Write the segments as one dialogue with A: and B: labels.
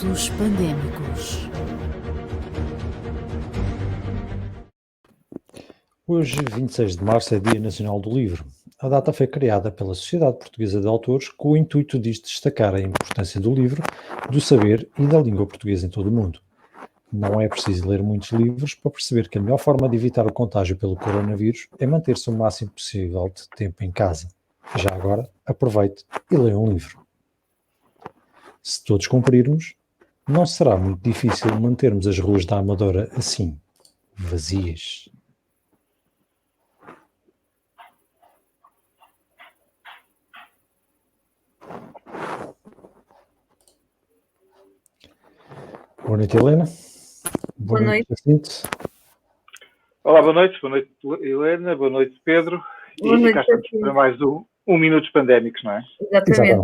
A: Minutos Pandémicos.
B: Hoje, 26 de março, é Dia Nacional do Livro. A data foi criada pela Sociedade Portuguesa de Autores com o intuito de destacar a importância do livro, do saber e da língua portuguesa em todo o mundo. Não é preciso ler muitos livros para perceber que a melhor forma de evitar o contágio pelo coronavírus é manter-se o máximo possível de tempo em casa. Já agora, aproveite e leia um livro. Se todos cumprirmos, não será muito difícil mantermos as ruas da Amadora assim, vazias. Boa noite, Helena. Boa noite, Jacinto.
C: Olá, boa noite, Helena, boa noite, Pedro.
D: Boa noite,
C: cá estamos para mais um Minutos Pandémicos, não é?
D: Exatamente.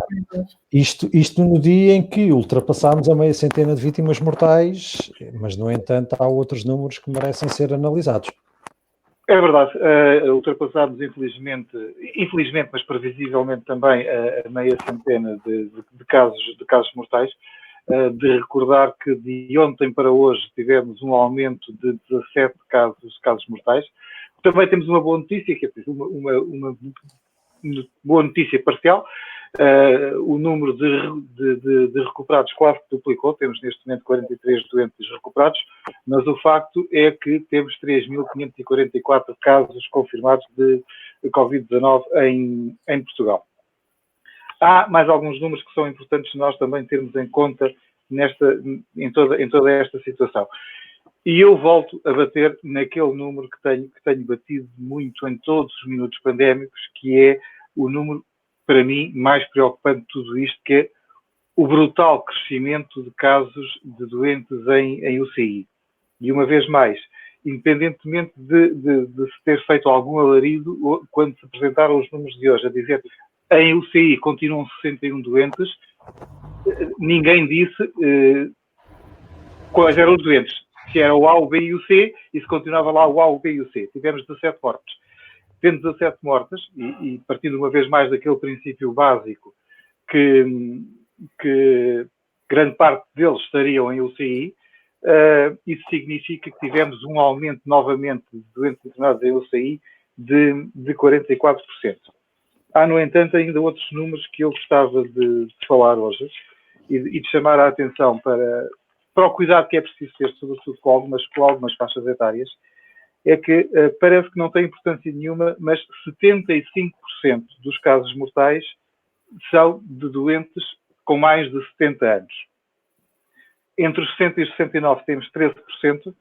B: Isto no dia em que ultrapassámos a meia centena de vítimas mortais, mas, no entanto, há outros números que merecem ser analisados.
C: É verdade, ultrapassámos infelizmente, mas previsivelmente também a meia centena de casos mortais. De recordar que de ontem para hoje tivemos um aumento de 17 casos mortais. Também temos uma boa notícia, que é uma boa notícia parcial. O número de recuperados quase duplicou, temos neste momento 43 doentes recuperados, mas o facto é que temos 3.544 casos confirmados de Covid-19 em Portugal. Há mais alguns números que são importantes nós também termos em conta em toda esta situação. E eu volto a bater naquele número que tenho batido muito em todos os minutos pandémicos, que é o número, para mim, mais preocupante de tudo isto, que é o brutal crescimento de casos de doentes em UCI. E, uma vez mais, independentemente de se ter feito algum alarido, quando se apresentaram os números de hoje, a dizer em UCI continuam 61 doentes, ninguém disse quais eram os doentes. Se era o A, o B e o C, e se continuava lá o A, o B e o C. Tivemos 17 mortes. Tendo 17 mortes, e partindo uma vez mais daquele princípio básico que grande parte deles estariam em UCI, isso significa que tivemos um aumento novamente de doentes internados em UCI de 44%. Há, no entanto, ainda outros números que eu gostava de falar hoje e de chamar a atenção para o cuidado que é preciso ter, sobretudo com algumas faixas etárias. É que parece que não tem importância nenhuma, mas 75% dos casos mortais são de doentes com mais de 70 anos. Entre os 60 e os 69 temos 13%,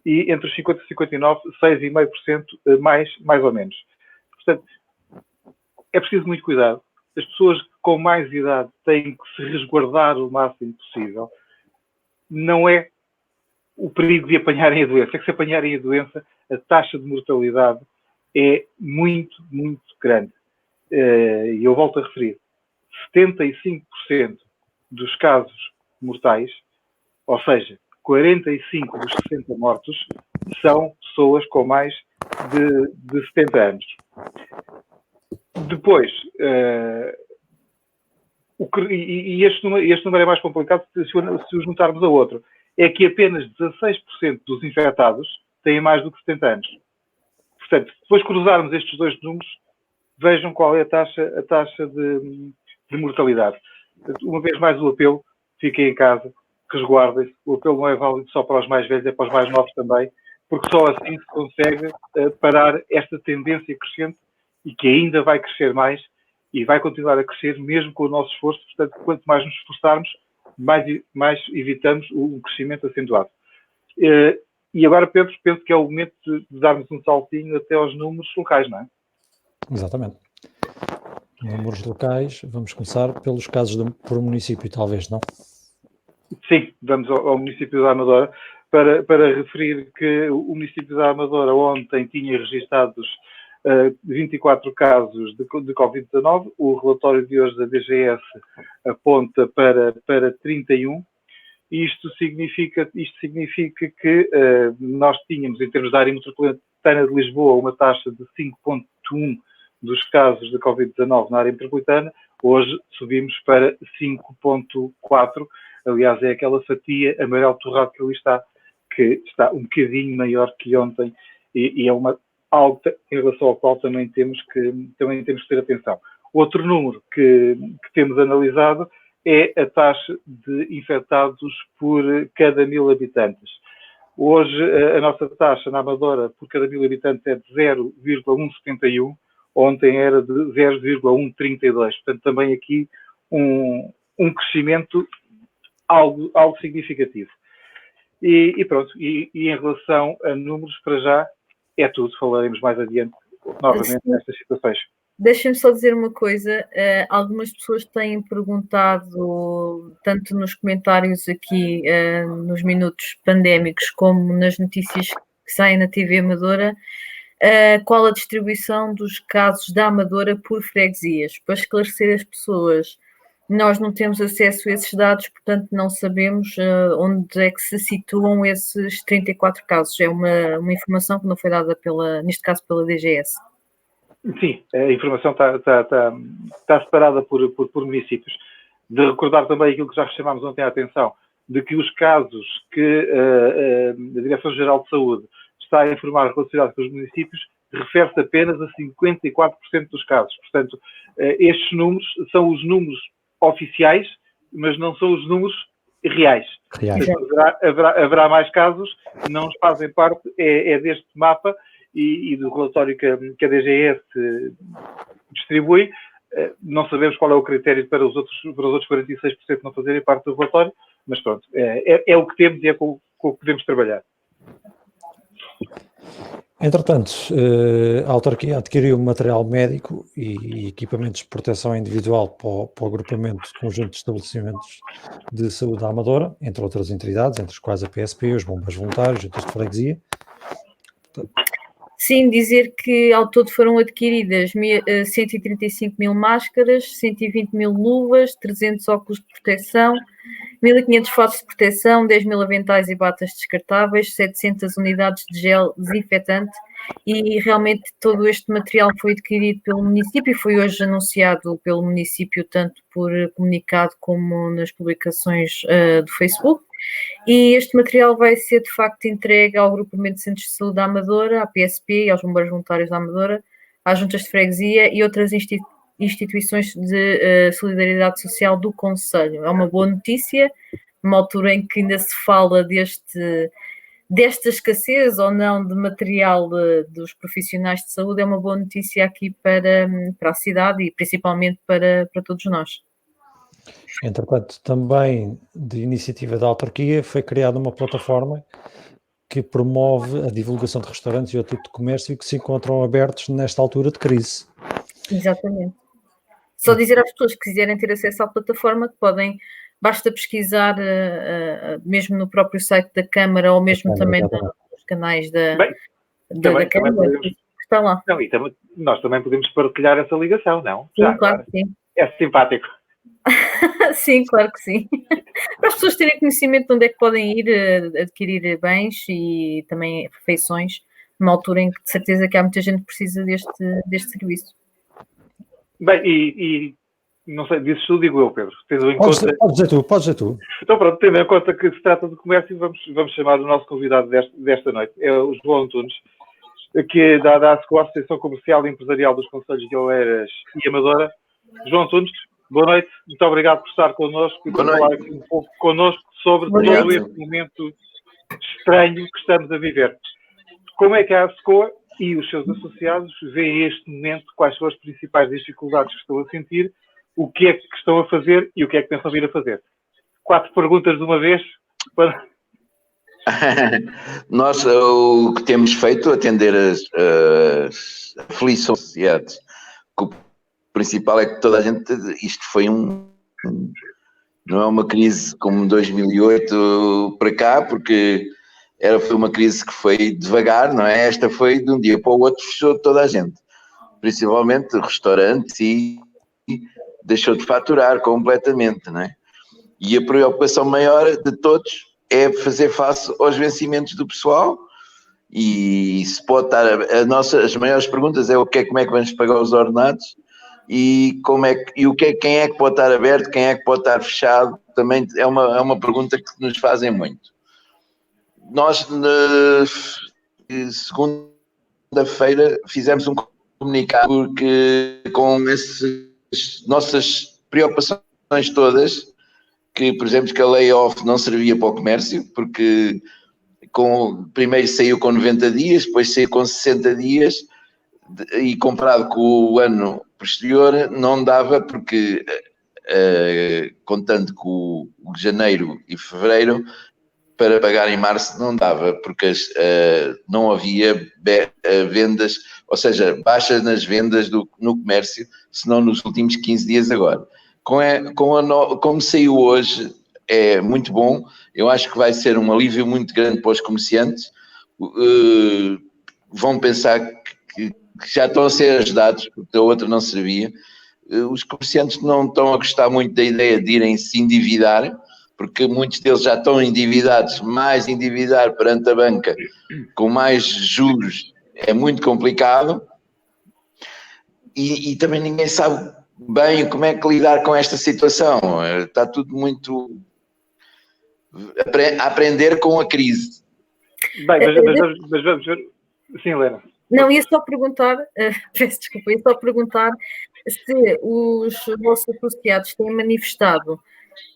C: e entre os 50 e 59, 6,5% mais ou menos. Portanto, é preciso muito cuidado. As pessoas com mais idade têm que se resguardar o máximo possível. Não é o perigo de apanharem a doença. É que se apanharem a doença, a taxa de mortalidade é muito, muito grande. E eu volto a referir. 75% dos casos mortais, ou seja, 45 dos 60 mortos, são pessoas com mais de 70 anos. Depois, este número é mais complicado se o juntarmos a outro. É que apenas 16% dos infectados têm mais do que 70 anos. Portanto, depois cruzarmos estes dois números, vejam qual é a taxa de mortalidade. Uma vez mais o apelo, fiquem em casa, resguardem-se. O apelo não é válido só para os mais velhos, é para os mais novos também, porque só assim se consegue parar esta tendência crescente e que ainda vai crescer mais e vai continuar a crescer mesmo com o nosso esforço. Portanto, quanto mais nos esforçarmos, mais evitamos um crescimento acentuado. E agora, Pedro, penso que é o momento de darmos um saltinho até aos números locais, não é?
B: Exatamente. Números locais, vamos começar pelos casos por município, talvez, não?
C: Sim, vamos ao município da Amadora para referir que o município da Amadora ontem tinha registados 24 casos de Covid-19. O relatório de hoje da DGS aponta para 31. Isto significa que nós tínhamos, em termos da área metropolitana de Lisboa, uma taxa de 5,1 dos casos de Covid-19 na área metropolitana. Hoje subimos para 5,4, Aliás, é aquela fatia amarelo torrado que está um bocadinho maior que ontem e é algo em relação ao qual também temos que ter atenção. Outro número que temos analisado é a taxa de infectados por cada 1000 habitantes. Hoje, a nossa taxa na Amadora por cada 1000 habitantes é de 0,171, ontem era de 0,132. Portanto, também aqui um crescimento algo significativo. E pronto, e em relação a números, para já, é tudo. Falaremos mais adiante, novamente, nestas situações.
D: Deixem-me só dizer uma coisa. Algumas pessoas têm perguntado, tanto nos comentários aqui, nos minutos pandémicos, como nas notícias que saem na TV Amadora, qual a distribuição dos casos da Amadora por freguesias. Para esclarecer as pessoas, nós não temos acesso a esses dados, portanto não sabemos onde é que se situam esses 34 casos. É uma informação que não foi dada, neste caso, pela DGS.
C: Sim, a informação está separada por municípios. De recordar também aquilo que já chamámos ontem a atenção, de que os casos que a Direção-Geral de Saúde está a informar relacionados com os municípios refere-se apenas a 54% dos casos. Portanto, estes números são os números oficiais, mas não são os números reais. Haverá mais casos que não fazem parte, é deste mapa e do relatório que a DGS distribui. Não sabemos qual é o critério para os outros 46% não fazerem parte do relatório, mas pronto, é o que temos e é com o que podemos trabalhar.
B: Entretanto, a autarquia adquiriu material médico e equipamentos de proteção individual para o agrupamento de conjunto de estabelecimentos de saúde da Amadora, entre outras entidades, entre as quais a PSP, os bombeiros voluntários, juntas de freguesia.
D: Sim, dizer que ao todo foram adquiridas 135 mil máscaras, 120 mil luvas, 300 óculos de proteção, 1.500 fatos de proteção, 10 mil aventais e batas descartáveis, 700 unidades de gel desinfetante e realmente todo este material foi adquirido pelo município e foi hoje anunciado pelo município tanto por comunicado como nas publicações do Facebook. E este material vai ser de facto entregue ao Agrupamento de Centros de Saúde da Amadora, à PSP, aos bombeiros voluntários da Amadora, às juntas de freguesia e outras instituições de solidariedade social do Conselho. É uma boa notícia, numa altura em que ainda se fala desta escassez ou não de material dos profissionais de saúde, é uma boa notícia aqui para a cidade e principalmente para todos nós.
B: Entretanto, também de iniciativa da autarquia foi criada uma plataforma que promove a divulgação de restaurantes e outro tipo de comércio que se encontram abertos nesta altura de crise.
D: Exatamente. Só dizer às pessoas que quiserem ter acesso à plataforma que basta pesquisar mesmo no próprio site da Câmara ou mesmo também nos canais da Câmara, está lá.
C: Não, e nós também podemos partilhar essa ligação, não?
D: Sim, claro que sim.
C: É simpático.
D: Sim, claro que sim. Para as pessoas terem conhecimento de onde é que podem ir adquirir bens e também refeições, numa altura em que de certeza que há muita gente que precisa deste serviço.
C: Bem, e não sei, dizes tu, digo eu, Pedro.
B: Podes dizer tu.
C: Então pronto, tendo em conta que se trata de comércio, vamos chamar o nosso convidado desta noite, é o João Antunes, que é da Associação Comercial e Empresarial dos Concelhos de Oeiras e Amadora. João Antunes, boa noite, muito obrigado por estar connosco e por falar aqui um pouco connosco sobre todo este momento estranho que estamos a viver. Como é que a ASCOA e os seus associados veem este momento, quais são as principais dificuldades que estão a sentir, o que é que estão a fazer e o que é que pensam vir a fazer? 4 perguntas de uma vez para...
E: Nós o que temos feito, atender as aflições, que o principal é que toda a gente, isto foi não é uma crise como 2008 para cá, porque foi uma crise que foi devagar, não é? Esta foi de um dia para o outro, fechou toda a gente, principalmente restaurantes e deixou de faturar completamente, não é? E a preocupação maior de todos é fazer face aos vencimentos do pessoal e se pode estar, as maiores perguntas é como é que vamos pagar os ordenados e quem é que pode estar aberto, quem é que pode estar fechado também é uma pergunta que nos fazem muito. Nós, na segunda-feira, fizemos um comunicado porque com essas nossas preocupações todas, que, por exemplo, que a layoff não servia para o comércio, porque primeiro saiu com 90 dias, depois saiu com 60 dias, e comparado com o ano posterior, não dava, porque contando com o janeiro e fevereiro, para pagar em março não dava, porque não havia vendas, ou seja, baixas nas vendas no comércio, senão nos últimos 15 dias agora. Como saiu hoje, é muito bom. Eu acho que vai ser um alívio muito grande para os comerciantes. Vão pensar que já estão a ser ajudados, porque a outra não servia. Os comerciantes não estão a gostar muito da ideia de irem se endividar, porque muitos deles já estão endividados. Mais endividar perante a banca com mais juros é muito complicado, e também ninguém sabe bem como é que lidar com esta situação. Está tudo muito a aprender com a crise.
C: Bem, mas vamos ver. Sim, Helena.
D: Não, ia só perguntar, peço desculpa, ia só perguntar se os vossos associados têm manifestado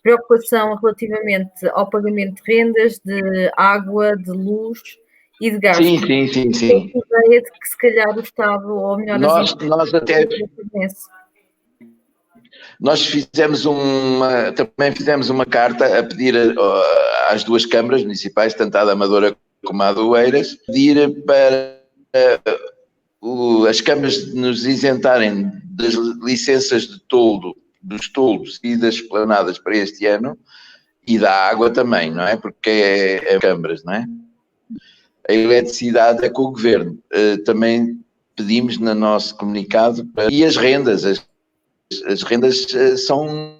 D: preocupação relativamente ao pagamento de rendas, de água, de luz e de gás.
E: Sim.
D: Tem a ideia de que se calhar o Estado, ou melhor,
E: Nós também fizemos uma carta a pedir às duas câmaras municipais, tanto a da Amadora como a do Oeiras, pedir para as câmaras nos isentarem das licenças de toldo, dos toldos e das esplanadas para este ano, e da água também, não é? Porque é câmaras, não é? A eletricidade é com o governo. Também pedimos no nosso comunicado e as rendas. As rendas são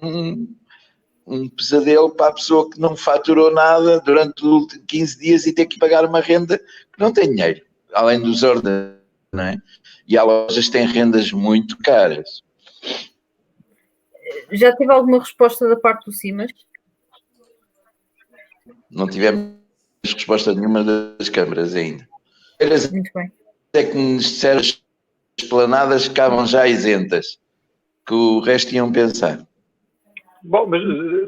E: um pesadelo para a pessoa que não faturou nada durante 15 dias e ter que pagar uma renda que não tem dinheiro, além dos ordenados, não é? E há lojas que têm rendas muito caras.
D: Já teve alguma resposta da parte do CIMAS?
E: Não tivemos resposta nenhuma das câmaras ainda.
D: Muito bem.
E: É que nos disseram as esplanadas ficavam já isentas, que o resto iam pensar.
C: Bom, mas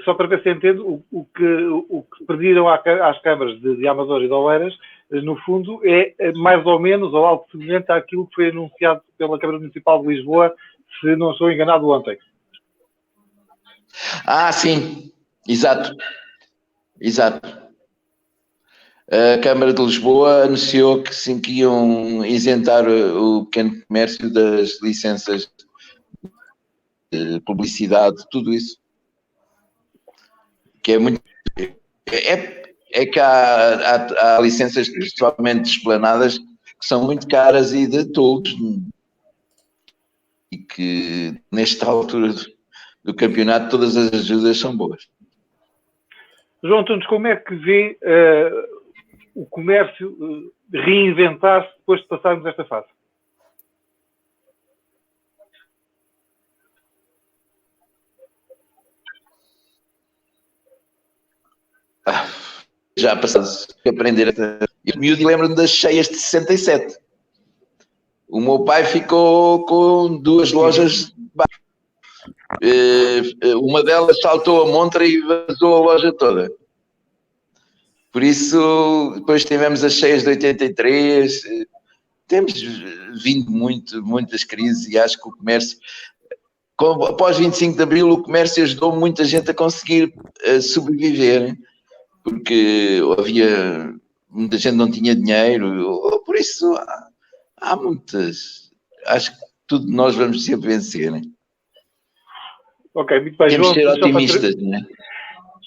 C: só para ver se entendo, o que pediram às câmaras de Amadora e de Oeiras, no fundo, é mais ou menos, ou algo semelhante àquilo que foi anunciado pela Câmara Municipal de Lisboa, se não estou enganado, ontem.
E: Sim, exato. A Câmara de Lisboa anunciou que sim, que iam isentar o pequeno comércio das licenças de publicidade, tudo isso. Que é muito... É que há licenças, principalmente esplanadas, que são muito caras e de todos. E que, nesta altura do campeonato, todas as ajudas são boas.
C: João Antunes, como é que vê o comércio reinventar-se depois de passarmos esta fase?
E: Já passamos a aprender. Eu lembro-me das cheias de 67. O meu pai ficou com 2 lojas de baixo. Uma delas saltou a montra e vazou a loja toda. Por isso, depois tivemos as cheias de 83. Temos vindo muitas crises, e acho que o comércio, após 25 de Abril, o comércio ajudou muita gente a conseguir sobreviver, porque muita gente não tinha dinheiro. Por isso, há muitas. Acho que tudo nós vamos sempre vencer. Né?
C: Ok, muito bem.
E: Temos
C: João,
E: que ser otimistas, não é?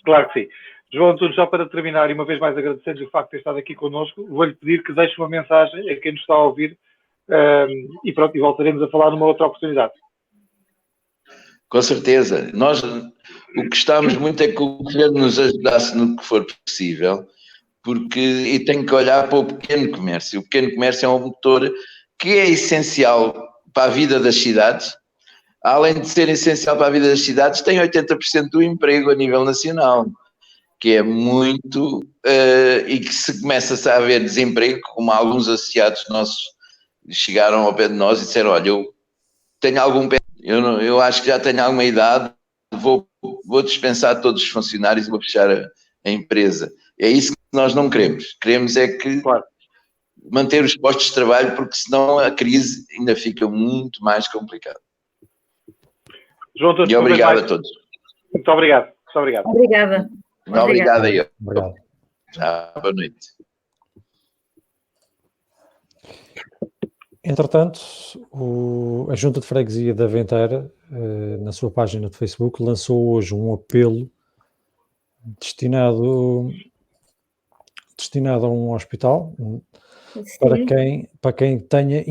C: Claro que sim. João Antunes, só para terminar, e uma vez mais agradecendo o facto de ter estado aqui connosco, vou-lhe pedir que deixe uma mensagem a quem nos está a ouvir, e pronto, e voltaremos a falar numa outra oportunidade.
E: Com certeza. Nós o que gostamos muito é que o governo nos ajudasse no que for possível, e tem que olhar para o pequeno comércio. O pequeno comércio é um motor que é essencial para a vida das cidades. além de ser essencial para a vida das cidades, tem 80% do emprego a nível nacional, que é muito, e que se começa a haver desemprego, como alguns associados nossos chegaram ao pé de nós e disseram, olha, eu tenho algum pé, eu acho que já tenho alguma idade, vou dispensar todos os funcionários e vou fechar a empresa. É isso que nós não queremos. Queremos é que manter os postos de trabalho, porque senão a crise ainda fica muito mais complicada.
C: João,
E: E obrigado a todos.
C: Muito obrigado. Muito obrigado.
D: Obrigada.
E: Obrigado a eu.
B: Obrigado.
E: Boa noite.
B: Entretanto, a Junta de Freguesia da Aventeira, na sua página de Facebook, lançou hoje um apelo destinado a um hospital para quem tenha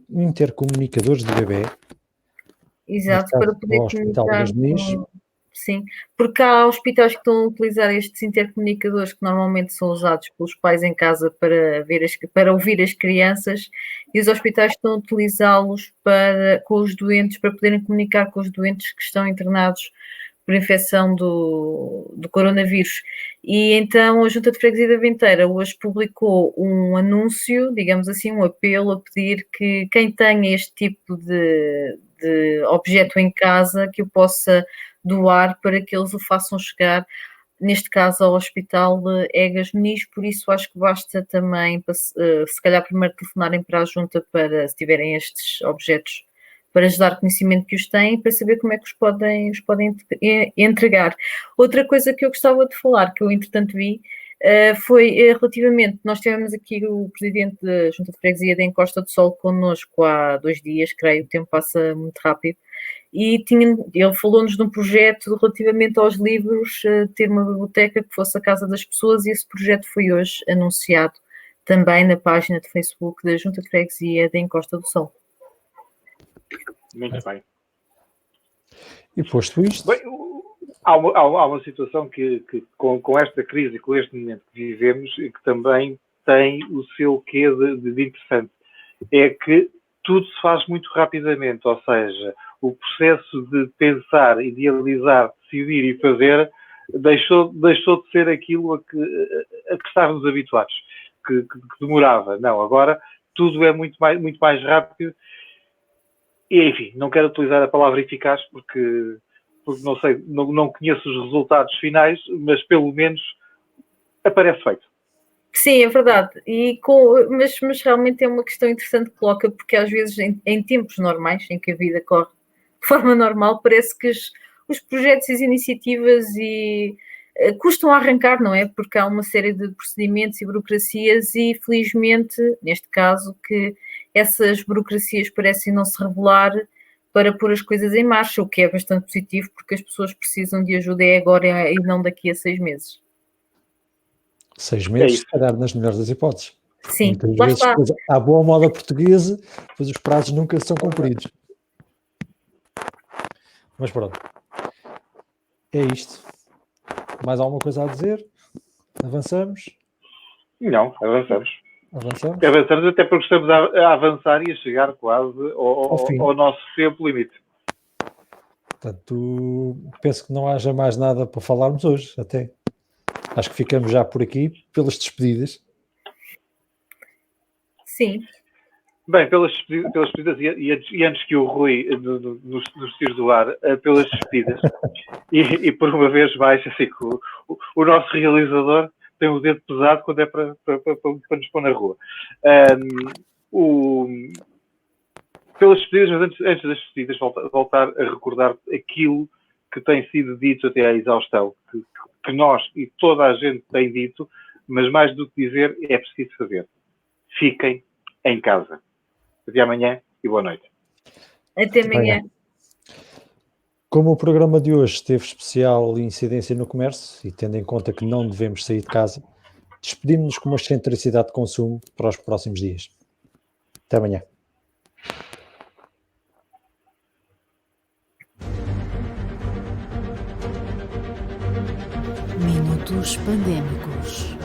B: intercomunicadores de bebê.
D: Exato, para poder comunicar.
B: Com...
D: Sim, porque há hospitais que estão a utilizar estes intercomunicadores que normalmente são usados pelos pais em casa para ouvir as crianças, e os hospitais estão a utilizá-los com os doentes, para poderem comunicar com os doentes que estão internados por infecção do coronavírus. E então a Junta de Freguesia da Aventeira hoje publicou um anúncio, digamos assim, um apelo a pedir que quem tenha este tipo de objeto em casa, que o possa doar para que eles o façam chegar, neste caso ao Hospital de Egas Meniz. Por isso acho que basta também, se calhar primeiro telefonarem para a Junta, para, se tiverem estes objetos, para lhes dar conhecimento que os têm, para saber como é que os podem entregar. Outra coisa que eu gostava de falar, que eu entretanto vi, foi relativamente, nós tivemos aqui o presidente da Junta de Freguesia da Encosta do Sol connosco há 2 dias, creio, o tempo passa muito rápido, e ele falou-nos de um projeto relativamente aos livros, ter uma biblioteca que fosse a casa das pessoas, e esse projeto foi hoje anunciado também na página de Facebook da Junta de Freguesia da Encosta do Sol.
C: Muito bem.
B: E posto isto...
C: Bem, há uma situação que com esta crise e com este momento que vivemos, que também tem o seu quê de interessante. É que tudo se faz muito rapidamente, ou seja, o processo de pensar, idealizar, decidir e fazer deixou de ser aquilo a que estávamos habituados, que demorava. Não, agora tudo é muito mais rápido. E, enfim, não quero utilizar a palavra eficaz porque não sei, não conheço os resultados finais, mas pelo menos aparece feito.
D: Sim, é verdade. Mas realmente é uma questão interessante que coloca, porque às vezes em tempos normais, em que a vida corre de forma normal, parece que os projetos e as iniciativas custam a arrancar, não é? Porque há uma série de procedimentos e burocracias e, felizmente, neste caso, que essas burocracias parecem não se revelar para pôr as coisas em marcha, o que é bastante positivo, porque as pessoas precisam de ajuda agora e não daqui a 6 meses.
B: 6 meses, se calhar, nas melhores das hipóteses.
D: Sim,
B: muitas vezes, à boa moda portuguesa, pois os prazos nunca são cumpridos. Mas pronto. É isto. Mais alguma coisa a dizer? Avançamos?
C: Não, avançamos.
B: Avançamos
C: até porque estamos a avançar e a chegar quase ao nosso tempo limite.
B: Portanto, penso que não haja mais nada para falarmos hoje, até. Acho que ficamos já por aqui, pelas despedidas.
D: Sim.
C: Bem, pelas despedidas, e antes que o Rui nos tire do ar, pelas despedidas, e por uma vez mais, assim, que o nosso realizador tem o dedo pesado quando é para nos pôr na rua. Pelas despedidas, mas antes das despedidas, voltar a recordar aquilo que tem sido dito até à exaustão, que nós e toda a gente tem dito, mas mais do que dizer, é preciso fazer. Fiquem em casa. Até amanhã e boa noite.
D: Até amanhã.
B: Como o programa de hoje teve especial incidência no comércio, e tendo em conta que não devemos sair de casa, despedimos-nos com uma excentricidade de consumo para os próximos dias. Até amanhã.
A: Minutos pandémicos.